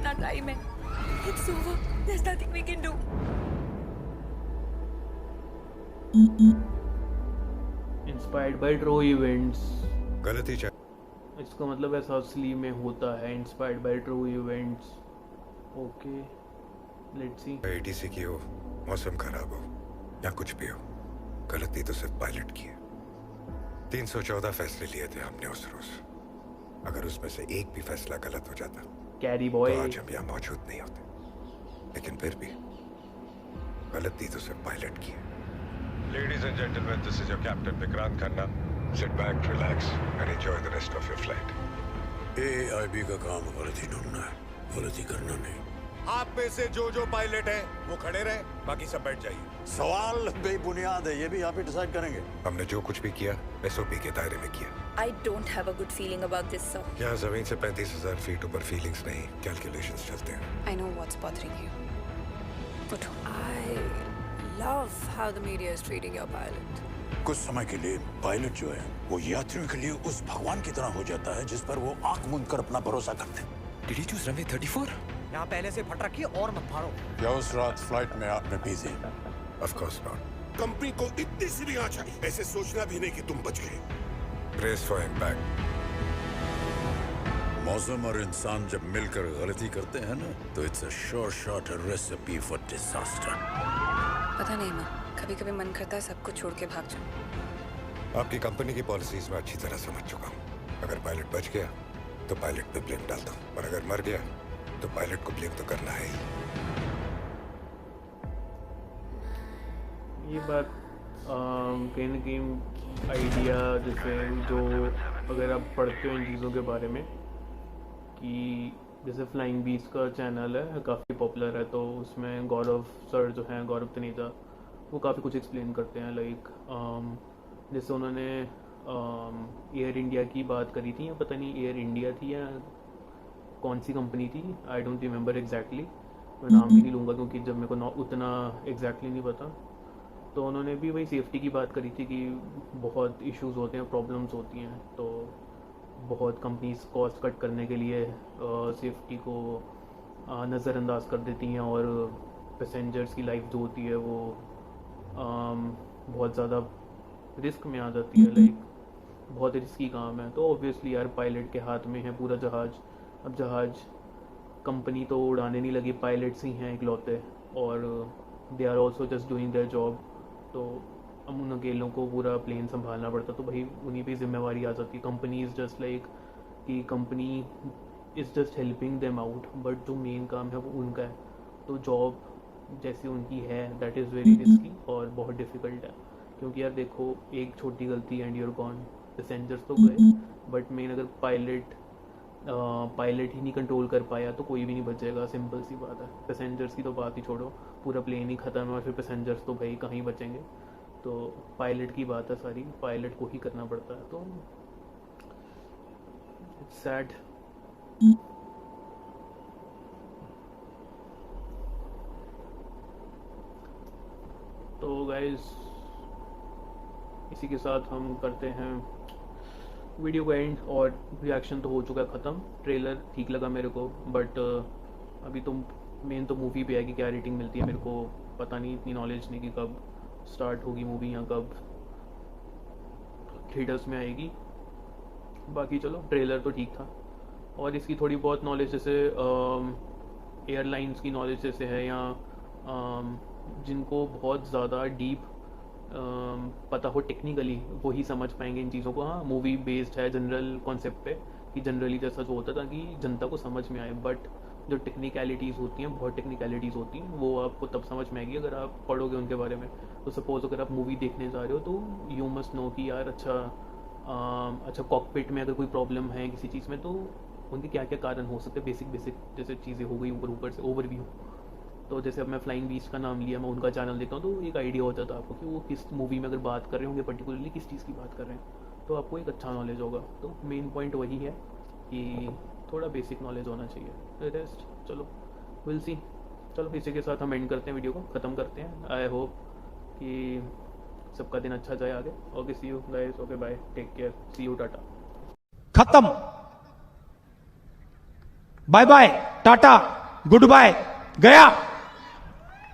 अपना टाइम है। It's over. There's nothing we can do. Inspired by true events. गलती चाहिए। इसका मतलब ऐसा असली में होता है, inspired by true events. Okay, let's see. ATC की हो, मौसम खराब हो या कुछ भी हो, गलती तो सिर्फ पायलट की है। 314 फैसले लिए थे हमने उस रोज। अगर उसमें से एक भी फैसला गलत हो जाता कैरी बॉय तो आज हम यहाँ मौजूद नहीं होते। लेकिन फिर भी गलती तो सिर्फ पायलट की है। Ladies and gentlemen, this is your captain Vikrant Khanna. Sit back, relax, and enjoy the rest of your flight. AIB का काम गलती ढूंढना है, गलती करना नहीं। आप में से जो पायलट है वो खड़े रहे, बाकी सब बैठ जाइए। सवाल बेबुनियाद है, ये भी आप ही डिसाइड करेंगे। हमने जो कुछ भी किया SOP के दायरे में किया। I don't have a good feeling about this, sir. यहाँ जमीन से 35,000 फीट ऊपर फीलिंग्स नहीं, कैलकुलेशंस चलते हैं। I know what's bothering you. But I love how the media is treating your pilot. कुछ समय के लिए पायलट जो है वो यात्रियों के लिए उस भगवान की तरह हो जाता है जिस पर वो आंख मूंद कर अपना भरोसा करते हैं। Did you choose runway 34? यहाँ पहले से फट रखी और मत फाड़ो। या उस रात फ्लाइट में आपने PC? Of course not. Company को इतनी सी भी आँच आई, ऐसे सोचना भी नहीं कि तुम बच गए। Brace for impact. मौसम और इंसान जब मिलकर गलती करते हैं ना तो it's a sure shot recipe for disaster. पता नहीं माँ, कभी कभी मन करता है सब कुछ छोड़ के भाग जाऊं। आपकी कंपनी की पॉलिसीज में अच्छी तरह समझ चुका हूँ। अगर पायलट बच गया तो पायलट पे ब्लेम डालता हूँ, और अगर मर गया तो पायलट को ब्लेम तो करना है ही। ये बात कहीं ना कहीं आइडिया जैसे जो अगर आप पढ़ते हो इन चीज़ों के बारे में कि जैसे फ्लाइंग बीच का चैनल है, काफ़ी पॉपुलर है, तो उसमें गौरव सर जो हैं, गौरव तनेजा, वो काफ़ी कुछ एक्सप्लेन करते हैं। लाइक जैसे उन्होंने एयर इंडिया की बात करी थी, या पता नहीं एयर इंडिया थी या कौन सी कंपनी थी, आई डोंट रिमेंबर एग्जैक्टली। मैं नाम भी नहीं लूँगा क्योंकि जब मेरे को उतना एग्जैक्टली नहीं पता। तो उन्होंने भी वही सेफ्टी की बात करी थी कि बहुत इश्यूज होते हैं, प्रॉब्लम्स होती हैं, तो बहुत कंपनीज कॉस्ट कट करने के लिए सेफ्टी को नज़रअंदाज कर देती हैं, और पैसेंजर्स की लाइफ जो होती है वो बहुत ज़्यादा रिस्क में आ जाती है। लाइक बहुत रिस्की काम है। तो ऑब्वियसली यार पायलट के हाथ में है पूरा जहाज़। अब जहाज़ कंपनी तो उड़ाने नहीं लगी, पायलट्स ही हैं इकलौते, और they are also just doing their job. तो अब उन अकेलों को पूरा प्लेन संभालना पड़ता, तो भाई उन्हीं पे जिम्मेवारी आ जाती है। कंपनी इज़ जस्ट लाइक कि company is just helping them out, but जो मेन काम है वो उनका है। तो जॉब जैसी उनकी है दैट इज़ वेरी रिस्की और बहुत डिफ़िकल्ट है, क्योंकि यार देखो एक छोटी गलती एंड यूर गॉन। पैसेंजर्स तो गए, बट मेन अगर पायलट ही नहीं कंट्रोल कर पाया तो कोई भी नहीं बचेगा। सिंपल सी बात है। पैसेंजर्स की तो बात ही छोड़ो, पूरा प्लेन ही ख़त्म है और फिर पैसेंजर्स तो भाई कहीं बचेंगे। तो पायलट की बात है सारी, पायलट को ही करना पड़ता है। तो इट्स सैड। तो गाइस इसी के साथ हम करते हैं वीडियो का एंड, और रिएक्शन तो हो चुका है ख़त्म। ट्रेलर ठीक लगा मेरे को, बट अभी तो मेन तो मूवी पे है कि क्या रेटिंग मिलती है। मेरे को पता नहीं, इतनी नॉलेज नहीं कि कब स्टार्ट होगी मूवी या कब थिएटर्स में आएगी। बाकी चलो ट्रेलर तो ठीक था, और इसकी थोड़ी बहुत नॉलेज जैसे एयरलाइंस की नॉलेज जैसे है, या जिनको बहुत ज़्यादा डीप पता हो टेक्निकली, वो ही समझ पाएंगे इन चीज़ों को। हाँ, मूवी बेस्ड है जनरल कॉन्सेप्ट पे कि जनरली जैसा जो होता है ताकि जनता को समझ में आए, बट जो टेक्निकलिटीज़ होती हैं, बहुत टेक्निकलिटीज़ होती हैं, वो आपको तब समझ में आएगी अगर आप पढ़ोगे उनके बारे में। तो सपोज़ अगर आप मूवी देखने जा रहे हो तो यू मस्ट नो कि यार अच्छा कॉकपिट में अगर कोई प्रॉब्लम है किसी चीज़ में तो उनके क्या क्या कारण हो सकते हैं। बेसिक जैसे चीज़ें हो गई ऊपर से ओवरव्यू। तो जैसे अब मैं फ्लाइंग बीच का नाम लिया, मैं उनका चैनल देखता हूँ तो एक आइडिया हो जाता है आपको कि वो किस मूवी में अगर बात कर रहे होंगे, पर्टिकुलरली किस चीज़ की बात कर रहे हैं, तो आपको एक अच्छा नॉलेज होगा। तो मेन पॉइंट वही है कि थोड़ा बेसिक नॉलेज होना चाहिए। रेस्ट चलो विल सी। चलो इसी के साथ हम एंड करते हैं, वीडियो को ख़त्म करते हैं। आई होप कि सबका दिन अच्छा जाए आगे। Okay, see you guys. Okay bye, take care, see you, ta-ta. खत्म, bye bye, ta-ta. Good bye, गया।